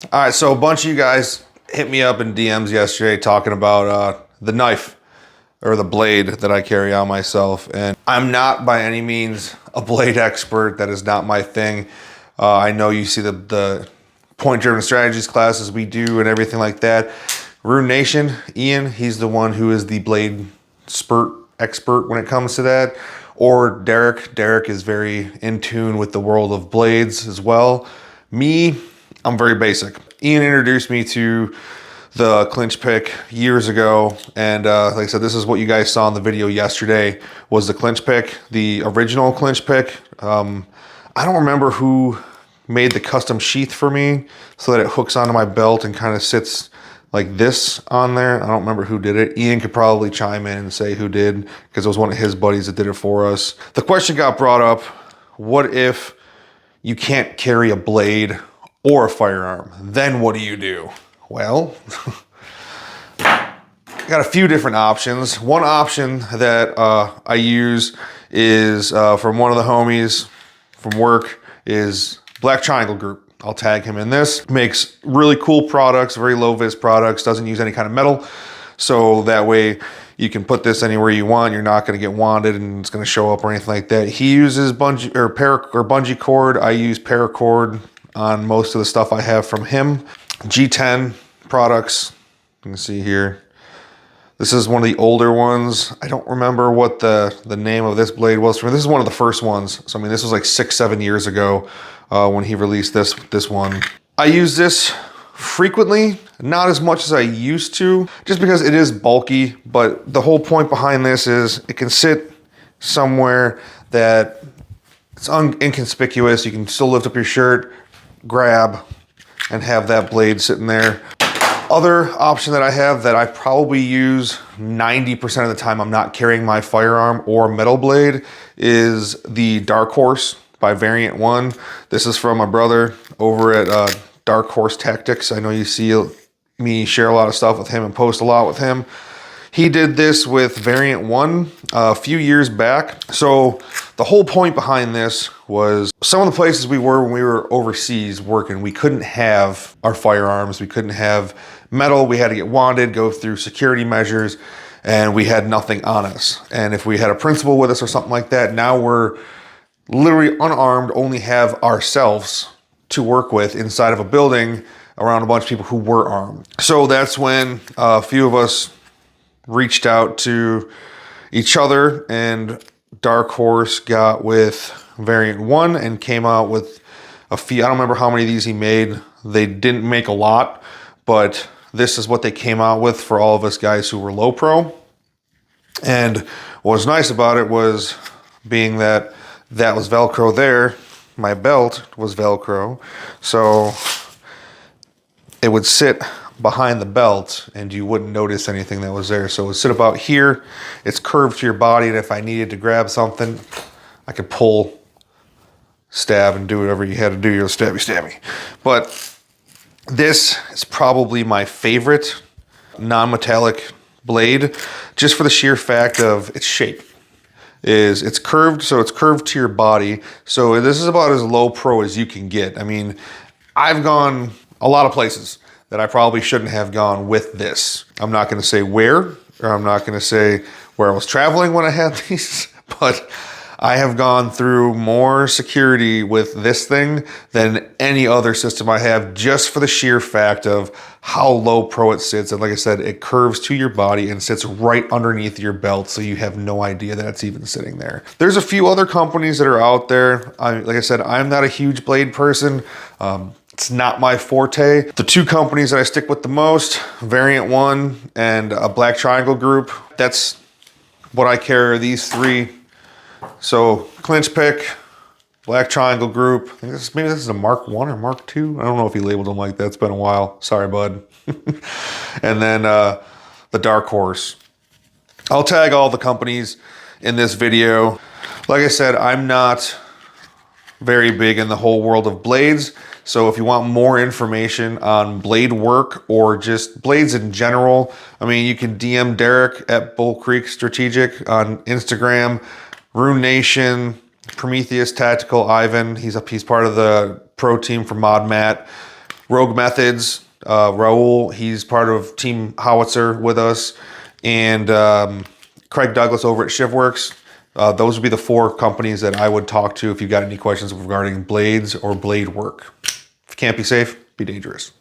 All right, so a bunch of you guys hit me up in DMs yesterday talking about the knife or the blade that I carry on myself. And I'm not by any means a blade expert. That is not my thing. I know you see the point-driven strategies classes we do and everything like that. Rune Nation, Ian, he's the one who is the blade expert when it comes to that. Or Derek. Derek is very in tune with the world of blades as well. Me, I'm very basic. Ian introduced me to the clinch pick years ago, and like I said, this is what you guys saw in the video yesterday was the clinch pick, the original clinch pick. I don't remember who made the custom sheath for me so that it hooks onto my belt and kind of sits like this on there. I don't remember who did it. Ian could probably chime in and say who did, because it was one of his buddies that did it for us. The question got brought up, what if you can't carry a blade or a firearm? Then what do you do? Well, got a few different options. One option that I use is from one of the homies from work is Black Triangle Group. I'll tag him in this. Makes really cool products, very low vis products, doesn't use any kind of metal. So that way you can put this anywhere you want. You're not going to get wanded and it's going to show up or anything like that. He uses bungee cord. I use paracord on most of the stuff I have from him. G10 products. You can see here. This is one of the older ones. I don't remember what the name of this blade was. This is one of the first ones. So I mean, this was like 6-7 years ago when he released this one. I use this frequently, not as much as I used to, just because it is bulky. But the whole point behind this is it can sit somewhere that it's inconspicuous. You can still lift up your shirt, grab, and have that blade sitting there. Other option that I have that I probably use 90% of the time I'm not carrying my firearm or metal blade is the Darkhorse by Variant 1. This is from my brother over at Darkhorse Tactics. I know you see me share a lot of stuff with him and post a lot with him. He did this with Variant 1 a few years back. So the whole point behind this was some of the places we were when we were overseas working, we couldn't have our firearms. We couldn't have metal. We had to get wanded, go through security measures, and we had nothing on us. And if we had a principal with us or something like that, now we're literally unarmed, only have ourselves to work with inside of a building around a bunch of people who were armed. So that's when a few of us reached out to each other, and Darkhorse got with Variant 1 and came out with a few. I don't remember how many of these he made. They didn't make a lot, but this is what they came out with for all of us guys who were low pro. And what was nice about it was being that was Velcro there, my belt was Velcro, so it would sit behind the belt and you wouldn't notice anything that was there. So it would sit about here. It's curved to your body, and if I needed to grab something, I could pull, stab, and do whatever you had to do. You'll stabby me. But this is probably my favorite non-metallic blade, just for the sheer fact of its shape. It's curved, so it's curved to your body. So this is about as low pro as you can get. I mean, I've gone a lot of places that I probably shouldn't have gone with this. I'm not going to say where, or I'm not going to say where I was traveling when I had these, but I have gone through more security with this thing than any other system I have, just for the sheer fact of how low pro it sits. And like I said, it curves to your body and sits right underneath your belt, so you have no idea that it's even sitting there. There's a few other companies that are out there. Like I said, I'm not a huge blade person. It's not my forte. The two companies that I stick with the most, Variant 1 and a Black Triangle Group, that's what I carry, are these three. So clinch pick, Black Triangle Group. I think maybe this is a Mark 1 or Mark 2. I don't know if he labeled them like that. It's been a while. Sorry, bud. And then the Darkhorse. I'll tag all the companies in this video. Like I said, I'm not very big in the whole world of blades. So if you want more information on blade work or just blades in general, I mean, you can DM Derek at Bull Creek Strategic on Instagram, Rune Nation, Prometheus Tactical, Ivan. He's part of the pro team for Mod Matt. Rogue Methods, Raul, he's part of Team Howitzer with us, and Craig Douglas over at Shivworks. Those would be the 4 companies that I would talk to if you got any questions regarding blades or blade work. If you can't be safe, be dangerous.